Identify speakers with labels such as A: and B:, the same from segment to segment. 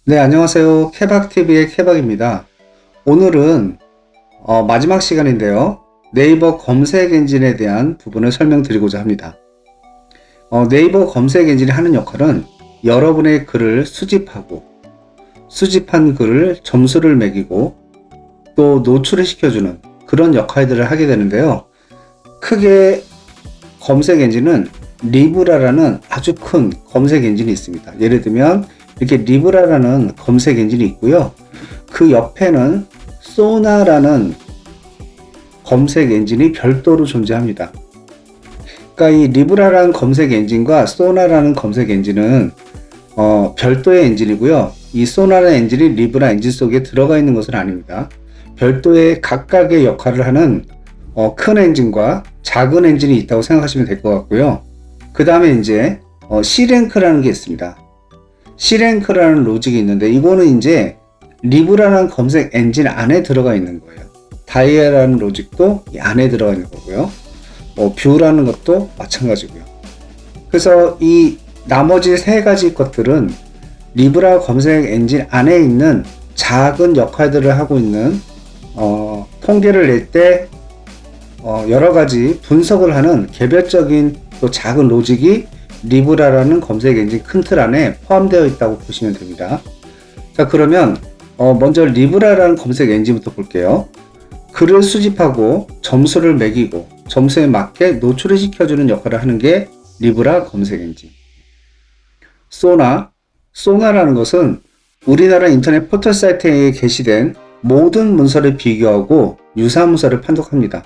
A: 네, 안녕하세요. 케박TV의 케박입니다. 오늘은 마지막 시간인데요. 네이버 검색 엔진에 대한 부분을 설명드리고자 합니다. 네이버 검색 엔진이 하는 역할은 여러분의 글을 수집하고, 수집한 글을 점수를 매기고, 또 노출을 시켜주는 그런 역할들을 하게 되는데요. 크게 검색 엔진은 리브라라는 아주 큰 검색 엔진이 있습니다. 예를 들면 이렇게 리브라라는 검색 엔진이 있고요. 그 옆에는 소나라는 검색 엔진이 별도로 존재합니다. 그러니까 이 리브라라는 검색 엔진과 소나라는 검색 엔진은 별도의 엔진이고요. 이 소나라 엔진이 리브라 엔진 속에 들어가 있는 것은 아닙니다. 별도의 각각의 역할을 하는 큰 엔진과 작은 엔진이 있다고 생각하시면 될 것 같고요. 그 다음에 이제 C랭크라는 게 있습니다. C랭크라는 로직이 있는데 이거는 이제 리브라라는 검색 엔진 안에 들어가 있는 거예요. 다이아라는 로직도 이 안에 들어가 있는 거고요. 뷰라는 것도 마찬가지고요. 그래서 이 나머지 세 가지 것들은 리브라 검색 엔진 안에 있는 작은 역할들을 하고 있는 통계를 낼 때 여러 가지 분석을 하는 개별적인 또 작은 로직이 리브라라는 검색 엔진 큰 틀 안에 포함되어 있다고 보시면 됩니다. 자, 그러면 먼저 리브라라는 검색 엔진부터 볼게요. 글을 수집하고 점수를 매기고 점수에 맞게 노출을 시켜주는 역할을 하는 게 리브라 검색 엔진. 소나라는 것은 우리나라 인터넷 포털 사이트에 게시된 모든 문서를 비교하고 유사 문서를 판독합니다.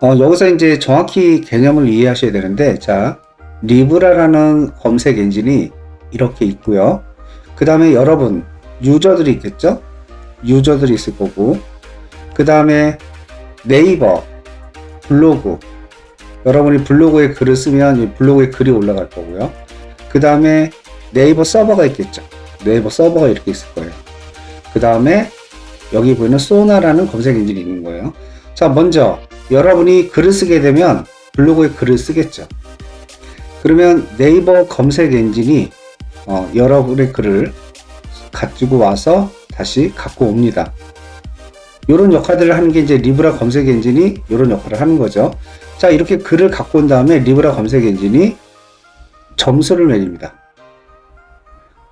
A: 여기서 이제 정확히 개념을 이해하셔야 되는데, 자, 리브라라는 검색 엔진이 이렇게 있고요. 그 다음에 여러분, 유저들이 있겠죠? 유저들이 있을 거고, 그 다음에 네이버, 블로그, 여러분이 블로그에 글을 쓰면 이 블로그에 글이 올라갈 거고요. 그 다음에 네이버 서버가 있겠죠? 네이버 서버가 이렇게 있을 거예요. 그 다음에 여기 보이는 소나라는 검색 엔진이 있는 거예요. 자, 먼저 여러분이 글을 쓰게 되면 블로그에 글을 쓰겠죠. 그러면 네이버 검색 엔진이 여러분의 글을 가지고 와서 다시 갖고 옵니다. 이런 역할들을 하는 게 이제 리브라 검색 엔진이 이런 역할을 하는 거죠. 자, 이렇게 글을 갖고 온 다음에 리브라 검색 엔진이 점수를 매깁니다.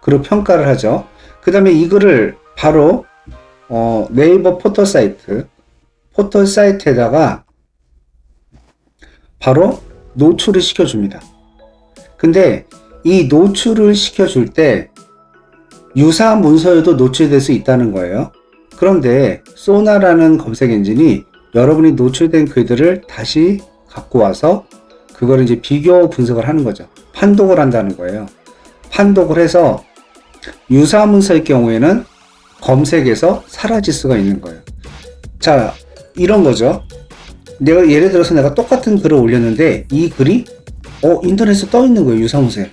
A: 그리고 평가를 하죠. 그 다음에 이 글을 바로 네이버 포털 사이트에다가 바로 노출을 시켜줍니다. 근데 이 노출을 시켜줄 때 유사 문서에도 노출될 수 있다는 거예요. 그런데 소나라는 검색 엔진이 여러분이 노출된 글들을 다시 갖고 와서 그걸 이제 비교 분석을 하는 거죠. 판독을 한다는 거예요. 판독을 해서 유사 문서의 경우에는 검색에서 사라질 수가 있는 거예요. 자, 이런 거죠. 예를 들어서 내가 똑같은 글을 올렸는데 이 글이 인터넷에 떠 있는 거예요. 유사문서에.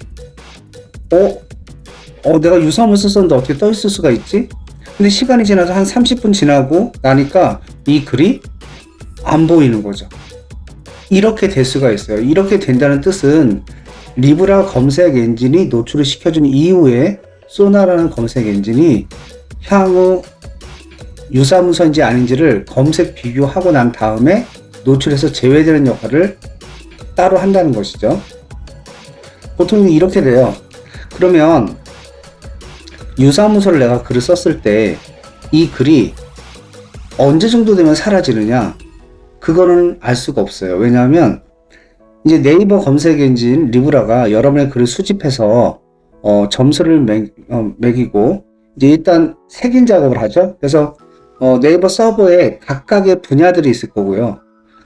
A: 내가 유사문서 썼는데 어떻게 떠 있을 수가 있지? 근데 시간이 지나서 한 30분 지나고 나니까 이 글이 안 보이는 거죠. 이렇게 될 수가 있어요. 이렇게 된다는 뜻은 리브라 검색 엔진이 노출을 시켜준 이후에 소나라는 검색 엔진이 향후 유사 문서인지 아닌지를 검색 비교하고 난 다음에 노출해서 제외되는 역할을 따로 한다는 것이죠. 보통 이렇게 돼요. 그러면 유사 문서를 내가 글을 썼을 때 이 글이 언제 정도 되면 사라지느냐, 그거는 알 수가 없어요. 왜냐하면 이제 네이버 검색 엔진 리브라가 여러분의 글을 수집해서 점수를 매기고 이제 일단 색인 작업을 하죠. 그래서 네이버 서버에 각각의 분야들이 있을 거고요.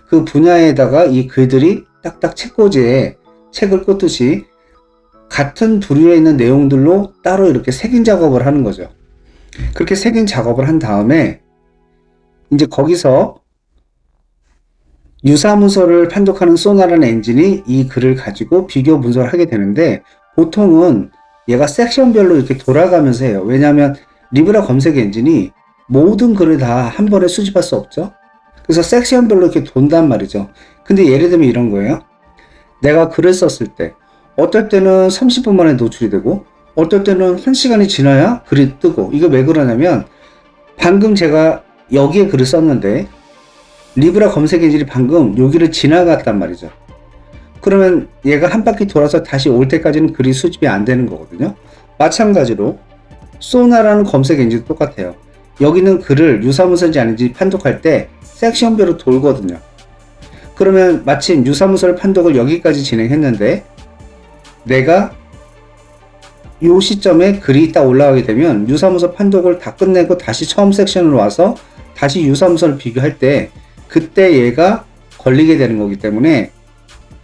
A: 그 분야에다가 이 글들이 딱딱 책꽂이에 책을 꽂듯이 같은 부류에 있는 내용들로 따로 이렇게 색인 작업을 하는 거죠. 그렇게 색인 작업을 한 다음에 이제 거기서 유사 문서를 판독하는 소나라는 엔진이 이 글을 가지고 비교 분석을 하게 되는데, 보통은 얘가 섹션별로 이렇게 돌아가면서 해요. 왜냐하면 리브라 검색 엔진이 모든 글을 다 한 번에 수집할 수 없죠. 그래서 섹션별로 이렇게 돈단 말이죠. 근데 예를 들면 이런 거예요. 내가 글을 썼을 때 어떨 때는 30분 만에 노출이 되고 어떨 때는 1시간이 지나야 글이 뜨고, 이거 왜 그러냐면 방금 제가 여기에 글을 썼는데 리브라 검색 엔진이 방금 여기를 지나갔단 말이죠. 그러면 얘가 한 바퀴 돌아서 다시 올 때까지는 글이 수집이 안 되는 거거든요. 마찬가지로 소나라는 검색 엔진도 똑같아요. 여기는 글을 유사문서인지 아닌지 판독할 때 섹션별로 돌거든요. 그러면 마침 유사문서를 판독을 여기까지 진행했는데 내가 이 시점에 글이 딱 올라가게 되면 유사문서 판독을 다 끝내고 다시 처음 섹션으로 와서 다시 유사문서를 비교할 때 그때 얘가 걸리게 되는 거기 때문에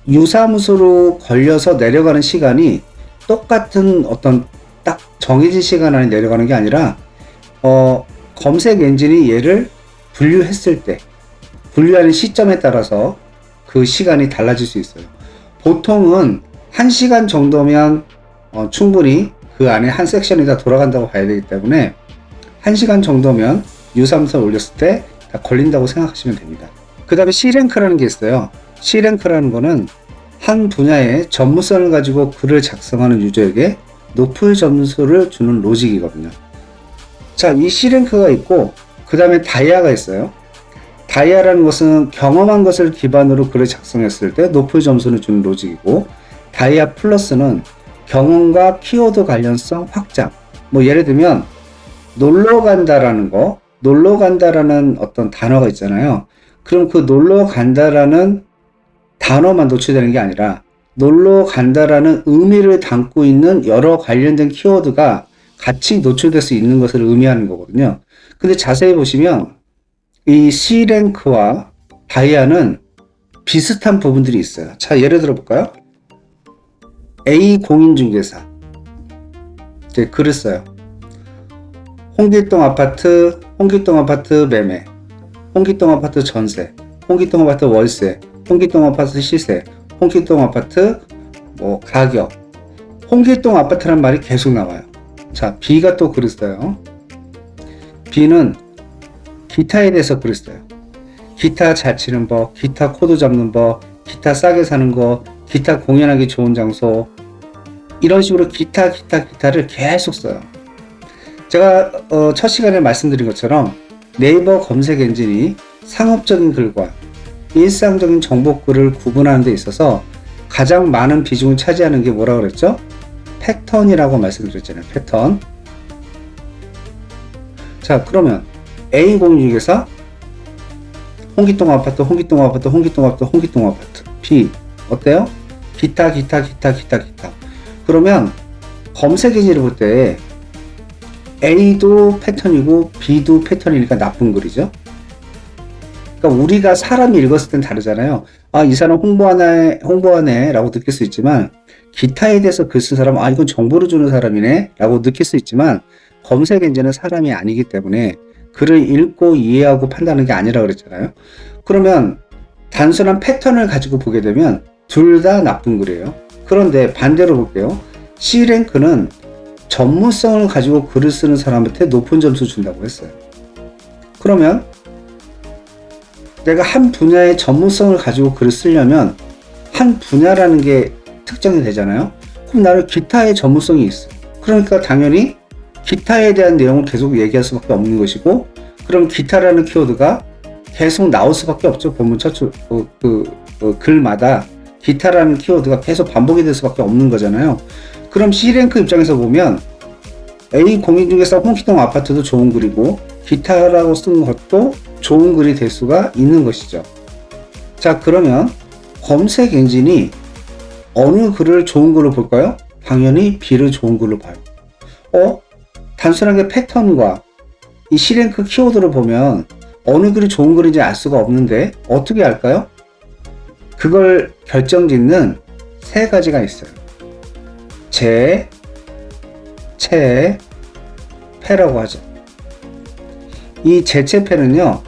A: 유사문서로 걸려서 내려가는 시간이 똑같은 어떤 딱 정해진 시간 안에 내려가는 게 아니라 검색 엔진이 얘를 분류했을 때 분류하는 시점에 따라서 그 시간이 달라질 수 있어요. 보통은 1시간 정도면 충분히 그 안에 한 섹션이 다 돌아간다고 봐야 되기 때문에 1시간 정도면 유사문서를 올렸을 때 다 걸린다고 생각하시면 됩니다. 그 다음에 C랭크라는 게 있어요. C랭크라는 거는 한 분야의 전문성을 가지고 글을 작성하는 유저에게 높은 점수를 주는 로직이거든요. 자, 이 C랭크가 있고 그 다음에 다이아가 있어요. 다이아라는 것은 경험한 것을 기반으로 글을 작성했을 때 높은 점수를 주는 로직이고, 다이아 플러스는 경험과 키워드 관련성 확장. 뭐 예를 들면 놀러 간다라는 거, 놀러 간다라는 어떤 단어가 있잖아요. 그럼 그 놀러 간다라는 단어만 노출되는 게 아니라 놀러 간다라는 의미를 담고 있는 여러 관련된 키워드가 같이 노출될 수 있는 것을 의미하는 거거든요. 근데 자세히 보시면 이 C랭크와 다이아는 비슷한 부분들이 있어요. 자, 예를 들어 볼까요? A 공인중개사 글을 써요. 홍길동 아파트 매매, 홍길동 아파트 전세, 홍길동 아파트 월세, 홍길동 아파트 시세, 홍길동 아파트 뭐 가격, 홍길동 아파트란 말이 계속 나와요. 자, B가 또 글을 써요. B는 기타에 대해서 글을 써요. 기타 잘 치는 법, 기타 코드 잡는 법, 기타 싸게 사는 거, 기타 공연하기 좋은 장소, 이런 식으로 기타를 계속 써요. 제가 첫 시간에 말씀드린 것처럼 네이버 검색 엔진이 상업적인 글과 일상적인 정보글을 구분하는 데 있어서 가장 많은 비중을 차지하는 게 뭐라고 그랬죠? 패턴이라고 말씀드렸잖아요. 패턴. 자, 그러면 A 공인중개사 홍길동 아파트, 홍길동 아파트, 홍길동 아파트, 홍길동 아파트. B 어때요? 기타. 그러면 검색 엔진을 볼 때 A도 패턴이고 B도 패턴이니까 나쁜 글이죠. 그러니까 우리가 사람이 읽었을 땐 다르잖아요. 아, 이 사람 홍보하네 라고 느낄 수 있지만, 기타에 대해서 글 쓴 사람은 아, 이건 정보를 주는 사람이네 라고 느낄 수 있지만, 검색 엔진은 사람이 아니기 때문에 글을 읽고 이해하고 판단하는 게 아니라 그랬잖아요. 그러면 단순한 패턴을 가지고 보게 되면 둘 다 나쁜 글이에요. 그런데 반대로 볼게요. C랭크는 전문성을 가지고 글을 쓰는 사람한테 높은 점수 준다고 했어요. 그러면 내가 한 분야의 전문성을 가지고 글을 쓰려면 한 분야라는 게 특정이 되잖아요. 그럼 나는 기타의 전문성이 있어. 그러니까 당연히 기타에 대한 내용을 계속 얘기할 수밖에 없는 것이고, 그럼 기타라는 키워드가 계속 나올 수밖에 없죠. 본문 첫 글마다 기타라는 키워드가 계속 반복이 될 수밖에 없는 거잖아요. 그럼 C랭크 입장에서 보면 A 공인중개사 홍길동 아파트도 좋은 글이고 기타라고 쓴 것도 좋은 글이 될 수가 있는 것이죠. 자, 그러면 검색 엔진이 어느 글을 좋은 글로 볼까요? 당연히 B를 좋은 글로 봐요. 단순하게 패턴과 이 C랭크 키워드를 보면 어느 글이 좋은 글인지 알 수가 없는데 어떻게 알까요? 그걸 결정짓는 세 가지가 있어요. 재, 채, 패라고 하죠. 이 재채패는요,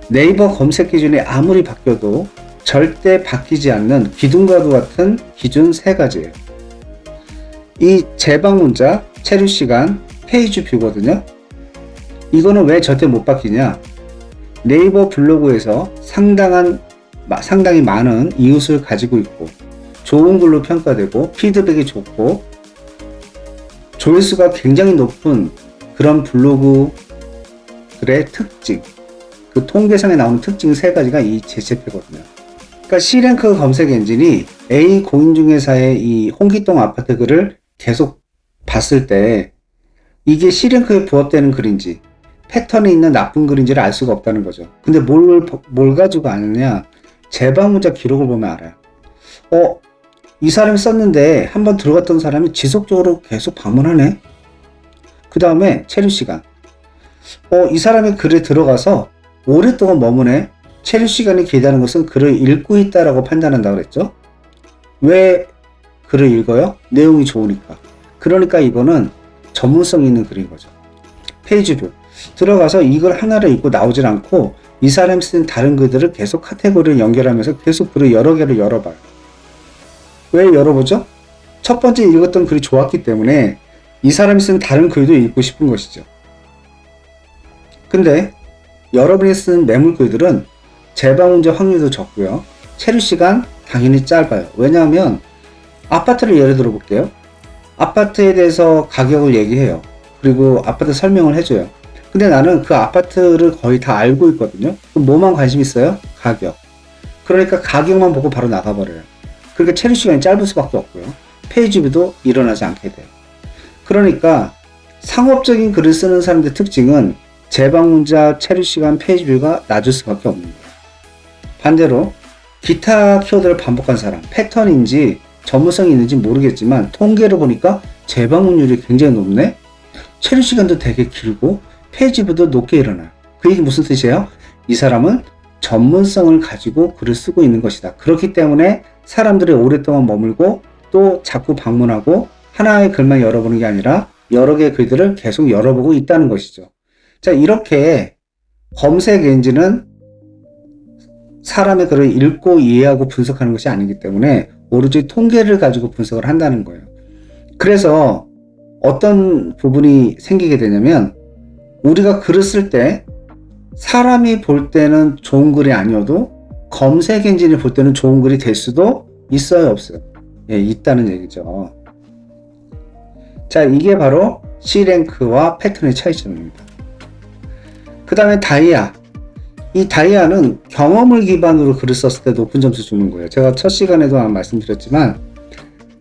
A: 네이버 검색 기준이 아무리 바뀌어도 절대 바뀌지 않는 기둥과도 같은 기준 세 가지예요. 이 재방문자, 체류시간, 페이지 뷰거든요. 이거는 왜 절대 못 바뀌냐? 네이버 블로그에서 상당히 많은 이웃을 가지고 있고 좋은 글로 평가되고 피드백이 좋고 조회수가 굉장히 높은 그런 블로그들의 특징, 그 통계상에 나오는 특징 세 가지가 이 제시패거든요. 그러니까 C랭크 검색 엔진이 A 공인중개사의 이 홍기동 아파트 글을 계속 봤을 때 이게 C랭크에 부합되는 글인지 패턴이 있는 나쁜 글인지를 알 수가 없다는 거죠. 근데 뭘 가지고 아느냐? 재방문자 기록을 보면 알아요. 이 사람이 썼는데 한번 들어갔던 사람이 지속적으로 계속 방문하네. 그 다음에 체류 시간. 이 사람의 글에 들어가서 오랫동안 머무네. 체류 시간이 길다는 것은 글을 읽고 있다라고 판단한다고 그랬죠. 왜 글을 읽어요? 내용이 좋으니까. 그러니까 이거는 전문성 있는 글인 거죠. 페이지뷰. 들어가서 이걸 하나를 읽고 나오질 않고 이 사람이 쓴 다른 글들을 계속 카테고리를 연결하면서 계속 글을 여러 개를 열어봐요. 왜 열어보죠? 첫 번째 읽었던 글이 좋았기 때문에 이 사람이 쓴 다른 글도 읽고 싶은 것이죠. 근데 여러분이 쓴 매물글들은 재방문자 확률도 적고요. 체류 시간 당연히 짧아요. 왜냐하면 아파트를 예를 들어 볼게요. 아파트에 대해서 가격을 얘기해요. 그리고 아파트 설명을 해줘요. 근데 나는 그 아파트를 거의 다 알고 있거든요. 그럼 뭐만 관심 있어요? 가격. 그러니까 가격만 보고 바로 나가버려요. 그러니까 체류 시간이 짧을 수밖에 없고요. 페이지뷰도 일어나지 않게 돼요. 그러니까 상업적인 글을 쓰는 사람들의 특징은 재방문자, 체류 시간, 페이지뷰가 낮을 수밖에 없는 거예요. 반대로 기타 키워드를 반복한 사람, 패턴인지 전문성이 있는지 모르겠지만 통계를 보니까 재방문율이 굉장히 높네. 체류 시간도 되게 길고 페이지뷰도 높게 일어나요. 그 얘기 무슨 뜻이에요? 이 사람은 전문성을 가지고 글을 쓰고 있는 것이다. 그렇기 때문에 사람들이 오랫동안 머물고 또 자꾸 방문하고 하나의 글만 열어보는 게 아니라 여러 개의 글들을 계속 열어보고 있다는 것이죠. 자, 이렇게 검색 엔진은 사람의 글을 읽고 이해하고 분석하는 것이 아니기 때문에 오로지 통계를 가지고 분석을 한다는 거예요. 그래서 어떤 부분이 생기게 되냐면 우리가 글을 쓸 때 사람이 볼 때는 좋은 글이 아니어도 검색 엔진이 볼 때는 좋은 글이 될 수도 있어요, 없어요? 예, 있다는 얘기죠. 자, 이게 바로 C랭크와 패턴의 차이점입니다. 그 다음에 다이아. 이 다이아는 경험을 기반으로 글을 썼을 때 높은 점수 주는 거예요. 제가 첫 시간에도 말씀드렸지만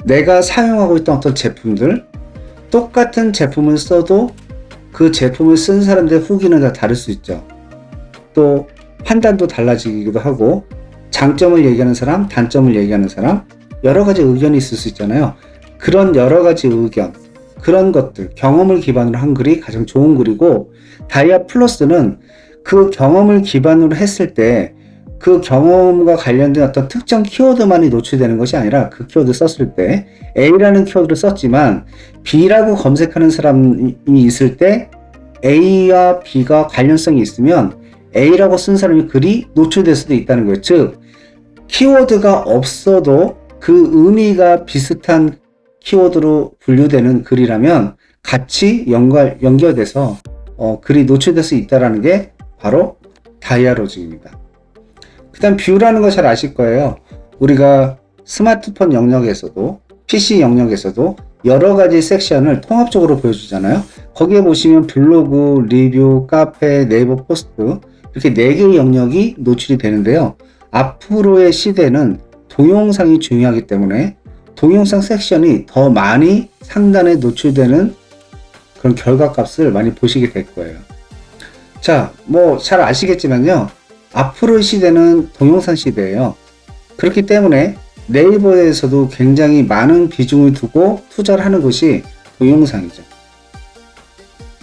A: 내가 사용하고 있던 어떤 제품들, 똑같은 제품을 써도 그 제품을 쓴 사람들의 후기는 다 다를 수 있죠. 또 판단도 달라지기도 하고 장점을 얘기하는 사람, 단점을 얘기하는 사람, 여러 가지 의견이 있을 수 있잖아요. 그런 여러 가지 의견, 그런 것들, 경험을 기반으로 한 글이 가장 좋은 글이고, 다이아 플러스는 그 경험을 기반으로 했을 때 그 경험과 관련된 어떤 특정 키워드만이 노출되는 것이 아니라 그 키워드 썼을 때 A라는 키워드를 썼지만 B라고 검색하는 사람이 있을 때 A와 B가 관련성이 있으면 A라고 쓴 사람이 글이 노출될 수도 있다는 거예요. 즉 키워드가 없어도 그 의미가 비슷한 키워드로 분류되는 글이라면 같이 연결돼서 글이 노출될 수 있다는 게 바로 다이아 로직입니다. 그 다음 뷰라는 거 잘 아실 거예요. 우리가 스마트폰 영역에서도 PC 영역에서도 여러 가지 섹션을 통합적으로 보여주잖아요. 거기에 보시면 블로그, 리뷰, 카페, 네이버 포스트 이렇게 4개의 영역이 노출이 되는데요. 앞으로의 시대는 동영상이 중요하기 때문에 동영상 섹션이 더 많이 상단에 노출되는 그런 결과값을 많이 보시게 될 거예요. 자, 뭐 잘 아시겠지만요. 앞으로의 시대는 동영상 시대예요. 그렇기 때문에 네이버에서도 굉장히 많은 비중을 두고 투자를 하는 것이 동영상이죠.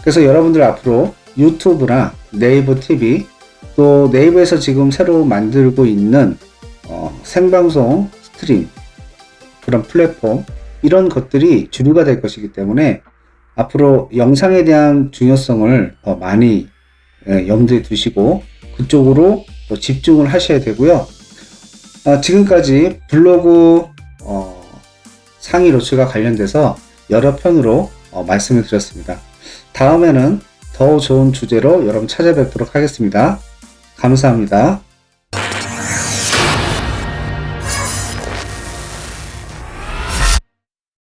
A: 그래서 여러분들 앞으로 유튜브나 네이버 TV 또 네이버에서 지금 새로 만들고 있는 생방송 스트림 그런 플랫폼 이런 것들이 주류가 될 것이기 때문에 앞으로 영상에 대한 중요성을 더 많이 염두에 두시고 그쪽으로 집중을 하셔야 되고요. 지금까지 블로그 상위 로츠가 관련돼서 여러 편으로 말씀을 드렸습니다. 다음에는 더 좋은 주제로 여러분 찾아뵙도록 하겠습니다. 감사합니다.